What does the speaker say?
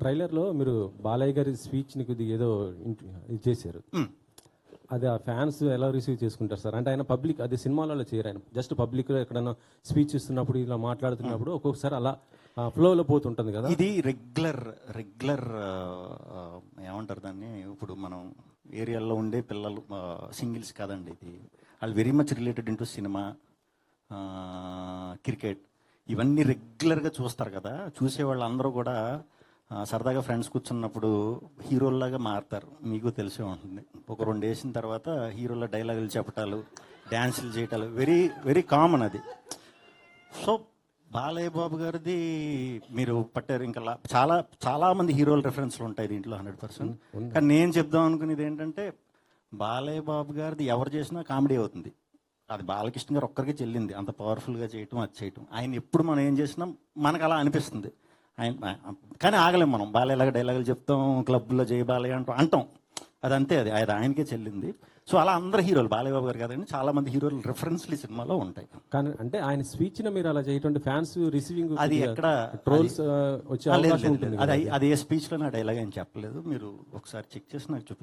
ట్రైలర్లో మీరు బాలయ్య గారి స్పీచ్ని కొద్దిగా ఏదో ఇది చేశారు. అది ఆ ఫ్యాన్స్ ఎలా రిసీవ్ చేసుకుంటారు సార్? అంటే ఆయన పబ్లిక్, అది సినిమాలలో చేయరు, ఆయన జస్ట్ పబ్లిక్లో ఎక్కడైనా స్పీచ్ ఇస్తున్నప్పుడు ఇలా మాట్లాడుతున్నప్పుడు ఒక్కొక్కసారి అలా ఫ్లోలో పోతుంటుంది కదా. ఇది రెగ్యులర్ ఏమంటారు దాన్ని, ఇప్పుడు మనం ఏరియాలో ఉండే పిల్లలు సింగిల్స్ కాదండి, ఇది వాళ్ళు very much related into cinema, cricket, ఇవన్నీ రెగ్యులర్గా చూస్తారు కదా. చూసే వాళ్ళందరూ కూడా సరదాగా ఫ్రెండ్స్ కూర్చున్నప్పుడు హీరోల్లాగా మారుతారు. మీకు తెలిసే ఉంటుంది. ఒక 2 వేసిన తర్వాత హీరోల డైలాగులు చెప్పటాలు, డ్యాన్సులు చేయటాలు వెరీ వెరీ కామన్ అది. సో బాలయ్య బాబు గారిది మీరు పట్టారు. ఇంకా చాలా మంది హీరోల రెఫరెన్స్లు ఉంటాయి దీంట్లో 100%. కానీ నేను చెప్దాం అనుకునేది ఏంటంటే, బాలయ్య బాబు గారిది ఎవరు చేసినా కామెడీ అవుతుంది. అది బాలకృష్ణ గారు ఒక్కరికి చెల్లింది, అంత పవర్ఫుల్గా చేయటం, అది చేయటం. ఆయన ఎప్పుడు మనం ఏం చేసినా మనకు అలా అనిపిస్తుంది. ఆయన కానీ ఆగలేం మనం. బాలయ్యలాగా డైలాగులు చెప్తాం, క్లబ్లో జై బాలయ్య అంటాం. అదంతే, అది ఆయనకే చెల్లింది. సో అలా అందరు హీరోలు, బాలయ్య బాబు గారు కాదండి, చాలా మంది హీరోలు రెఫరెన్స్లు ఈ సినిమాలో ఉంటాయి. కానీ అంటే ఆయన స్పీచ్ మీరు అలా చేయటం ఫ్యాన్స్ రిసీవింగ్ అది ఎక్కడ ట్రోల్స్ వచ్చే అవకాశం ఉంటుంది. అది ఏ స్పీచ్లో నా డైలాగ్ అని చెప్పలేదు. మీరు ఒకసారి చెక్ చేసి నాకు చూపించండి.